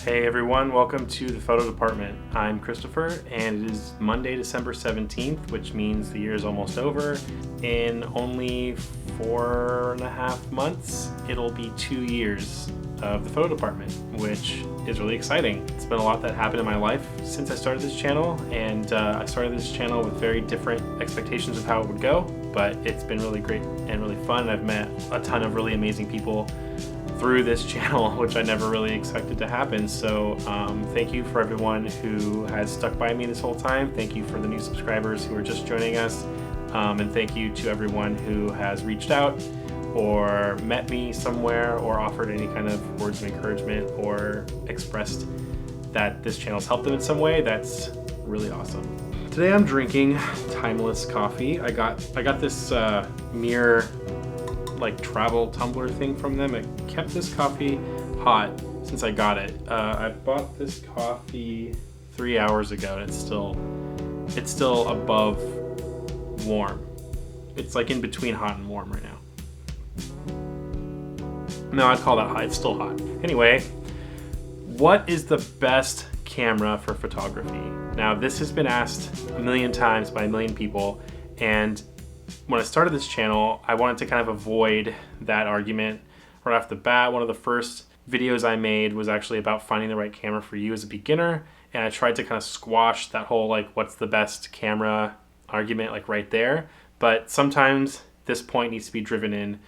Hey everyone, welcome to the photo department. I'm Christopher and it is Monday, December 17th, which means the year is almost over. In only 4.5 months, it'll be 2 years of the photo department, which is really exciting. It's been a lot that happened in my life since I started this channel, and I started this channel with very different expectations of how it would go, but it's been really great and really fun. I've met a ton of really amazing people through this channel, which I never really expected to happen. So thank you for everyone who has stuck by me this whole time. Thank you for the new subscribers who are just joining us. And thank you to everyone who has reached out or met me somewhere or offered any kind of words of encouragement or expressed that this channel's helped them in some way. That's really awesome. Today I'm drinking Timeless coffee. I got this mirror like travel tumbler thing from them. It kept this coffee hot since I got it. I bought this coffee 3 hours ago and it's still above warm. It's like in between hot and warm right now. No, I'd call that hot. It's still hot. Anyway, what is the best camera for photography? Now, this has been asked a million times by a million people, and when I started this channel, I wanted to kind of avoid that argument right off the bat. One of the first videos I made was actually about finding the right camera for you as a beginner, and I tried to kind of squash that whole like what's the best camera argument like right there. But sometimes this point needs to be driven in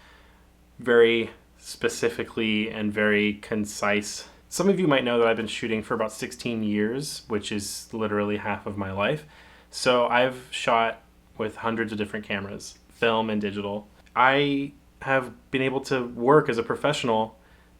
very specifically and very concise. Some of you might know that I've been shooting for about 16 years, which is literally half of my life. So I've shot with hundreds of different cameras, film and digital. I have been able to work as a professional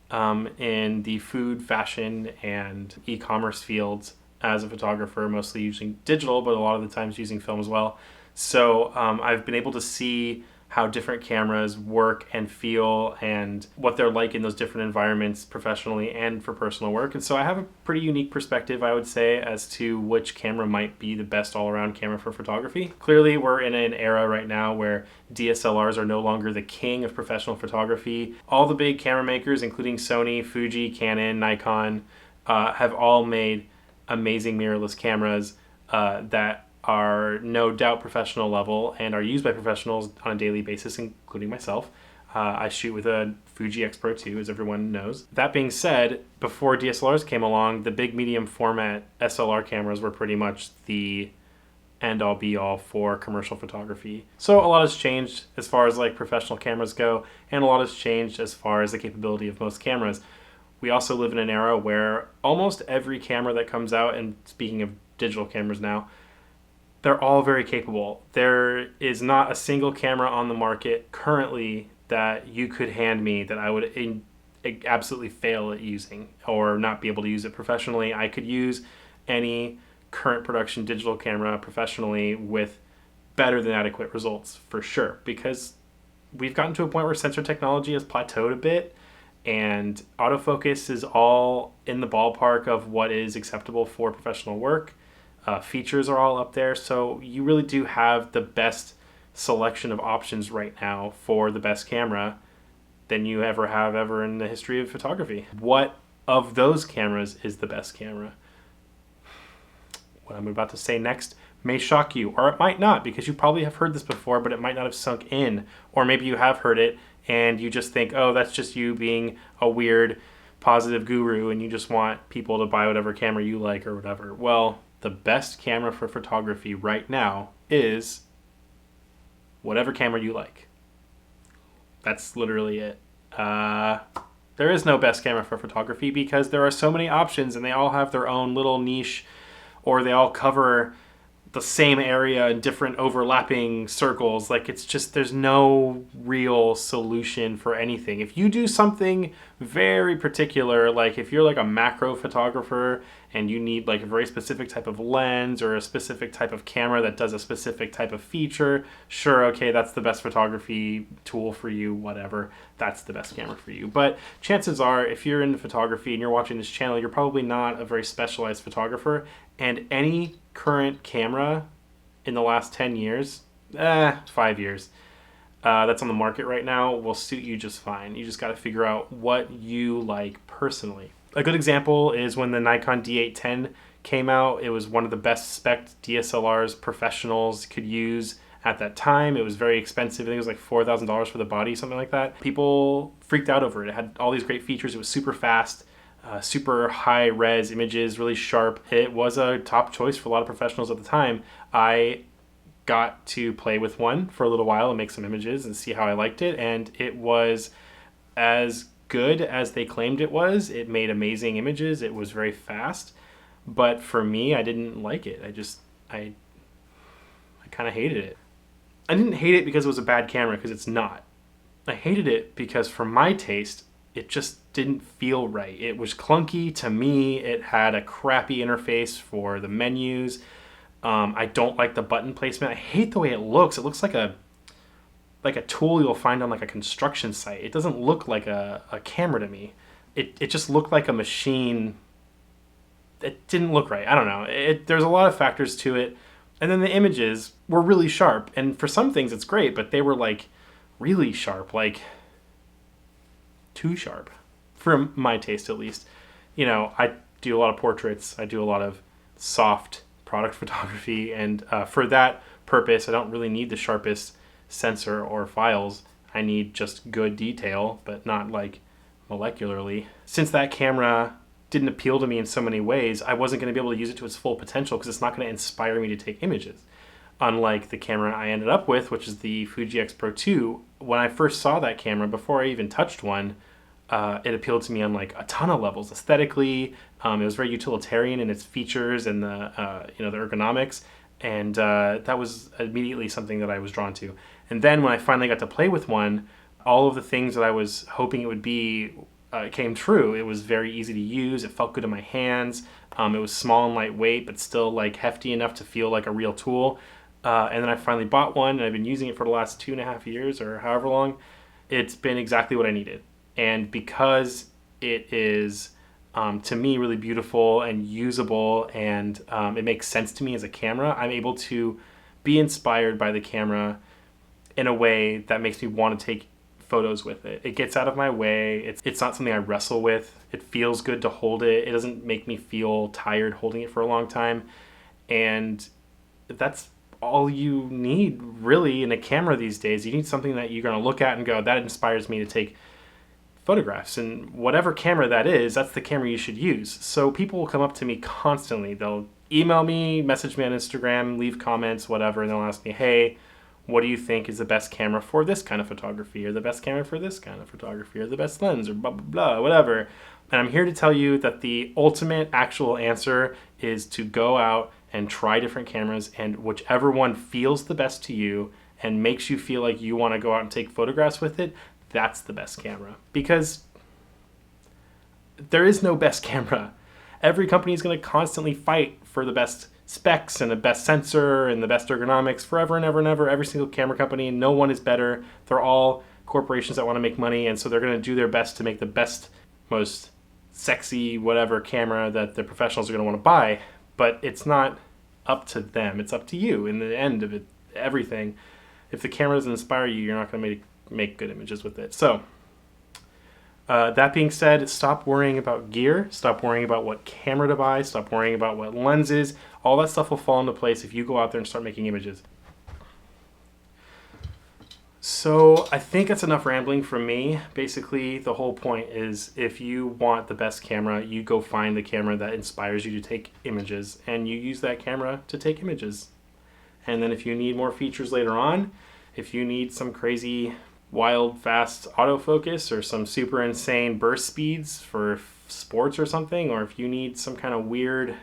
in the food, fashion, and e-commerce fields as a photographer, mostly using digital, but a lot of the times using film as well. So I've been able to see how different cameras work and feel and what they're like in those different environments professionally and for personal work. And so I have a pretty unique perspective, I would say, as to which camera might be the best all-around camera for photography. Clearly, we're in an era right now where DSLRs are no longer the king of professional photography. All the big camera makers, including Sony, Fuji, Canon, Nikon, have all made amazing mirrorless cameras that are no doubt professional level and are used by professionals on a daily basis, including myself. I shoot with a Fuji X Pro 2, as everyone knows. That being said, before DSLRs came along, the big medium format SLR cameras were pretty much the end-all be-all for commercial photography. So a lot has changed as far as like professional cameras go, and a lot has changed as far as the capability of most cameras. We also live in an era where almost every camera that comes out, and speaking of digital cameras now, they're all very capable. There is not a single camera on the market currently that you could hand me that I would absolutely fail at using or not be able to use it professionally. I could use any current production digital camera professionally with better than adequate results for sure, because we've gotten to a point where sensor technology has plateaued a bit and autofocus is all in the ballpark of what is acceptable for professional work. Features are all up there, so you really do have the best selection of options right now for the best camera than you ever in the history of photography. What of those cameras is the best camera? What I'm about to say next may shock you, or it might not, because you probably have heard this before, but it might not have sunk in. Or maybe you have heard it and you just think, oh, that's just you being a weird positive guru and you just want people to buy whatever camera you like or whatever. Well, the best camera for photography right now is whatever camera you like. That's literally it. There is no best camera for photography because there are so many options and they all have their own little niche, or they all cover the same area in different overlapping circles. Like, it's just, there's no real solution for anything. If you do something very particular, like if you're like a macro photographer and you need like a very specific type of lens or a specific type of camera that does a specific type of feature, sure, okay, that's the best photography tool for you, whatever, that's the best camera for you. But chances are, if you're into photography and you're watching this channel, you're probably not a very specialized photographer, and any current camera in the last 10 years, 5 years, that's on the market right now will suit you just fine. You just got to figure out what you like personally. A good example is when the Nikon D810 came out. It was one of the best spec DSLRs professionals could use at that time. It was very expensive. I think it was like $4,000 for the body, something like that. People freaked out over it. It had all these great features. It was super fast, super high res images, really sharp. It was a top choice for a lot of professionals at the time. I got to play with one for a little while and make some images and see how I liked it. And it was as good as they claimed it was. It made amazing images. It was very fast. But for me, I didn't like it. I kind of hated it. I didn't hate it because it was a bad camera, because it's not. I hated it because for my taste, it just didn't feel right. It was clunky to me. It had a crappy interface for the menus. I don't like the button placement. I hate the way it looks. It looks like a tool you'll find on like a construction site. It doesn't look like a camera to me. It just looked like a machine. It didn't look right. I don't know. There's a lot of factors to it. And then the images were really sharp. And for some things it's great, but they were like really sharp, like too sharp for my taste at least. You know, I do a lot of portraits. I do a lot of soft product photography. And for that purpose, I don't really need the sharpest sensor or files. I need just good detail, but not like molecularly. Since that camera didn't appeal to me in so many ways, I wasn't going to be able to use it to its full potential because it's not going to inspire me to take images. Unlike the camera I ended up with, which is the Fuji X Pro 2, when I first saw that camera, before I even touched one, it appealed to me on like a ton of levels. Aesthetically, it was very utilitarian in its features and the ergonomics, and that was immediately something that I was drawn to. And then when I finally got to play with one, all of the things that I was hoping it would be came true. It was very easy to use. It felt good in my hands. It was small and lightweight, but still like hefty enough to feel like a real tool. And then I finally bought one, and I've been using it for the last 2.5 years or however long. It's been exactly what I needed. And because it is, to me, really beautiful and usable, and it makes sense to me as a camera, I'm able to be inspired by the camera in a way that makes me want to take photos with it. It gets out of my way. It's not something I wrestle with. It feels good to hold it. It doesn't make me feel tired holding it for a long time. And that's all you need really in a camera these days. You need something that you're going to look at and go, that inspires me to take photographs. And whatever camera that is, that's the camera you should use. So people will come up to me constantly. They'll email me, message me on Instagram, leave comments, whatever, and they'll ask me, hey, what do you think is the best camera for this kind of photography, or the best camera for this kind of photography, or the best lens, or blah, blah, blah, whatever. And I'm here to tell you that the ultimate actual answer is to go out and try different cameras, and whichever one feels the best to you and makes you feel like you want to go out and take photographs with it, that's the best camera. Because there is no best camera. Every company is going to constantly fight for the best specs and the best sensor and the best ergonomics forever and ever and ever. Every single camera company, no one is better. They're all corporations that want to make money, and so they're going to do their best to make the best, most sexy whatever camera that the professionals are going to want to buy. But it's not up to them. It's up to you in the end of it, everything. If the camera doesn't inspire you, you're not going to make good images with it. So that being said, stop worrying about gear. Stop worrying about what camera to buy. Stop worrying about what lenses. All that stuff will fall into place if you go out there and start making images. So I think that's enough rambling from me. Basically, the whole point is if you want the best camera, you go find the camera that inspires you to take images, and you use that camera to take images. And then if you need more features later on, if you need some crazy wild fast autofocus or some super insane burst speeds for sports or something, or if you need some kind of weird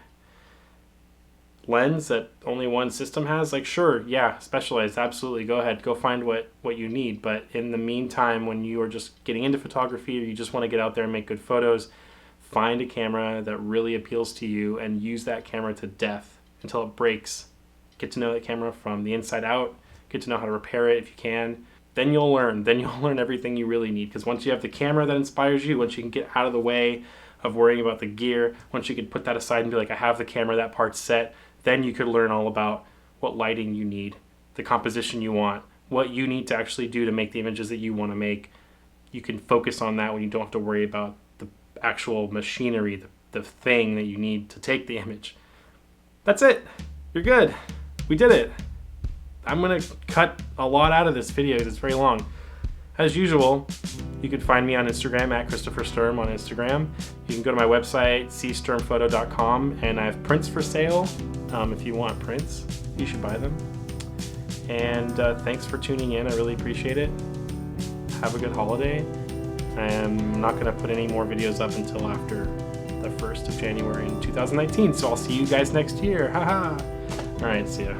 lens that only one system has, like sure, yeah, specialized, absolutely, go ahead, go find what you need. But in the meantime, when you are just getting into photography or you just want to get out there and make good photos, find a camera that really appeals to you and use that camera to death until it breaks. Get to know that camera from the inside out, get to know how to repair it if you can. Then you'll learn everything you really need, because once you have the camera that inspires you, once you can get out of the way of worrying about the gear, once you can put that aside and be like, I have the camera, that part's set, then you could learn all about what lighting you need, the composition you want, what you need to actually do to make the images that you want to make. You can focus on that when you don't have to worry about the actual machinery, the thing that you need to take the image. That's it. You're good. We did it. I'm gonna cut a lot out of this video because it's very long. As usual, you can find me on Instagram at Christopher Sturm on Instagram. You can go to my website, csturmphoto.com, and I have prints for sale. If you want prints, you should buy them. And thanks for tuning in. I really appreciate it. Have a good holiday. I'm not gonna put any more videos up until after the 1st of January in 2019, so I'll see you guys next year. Haha. All right, see ya.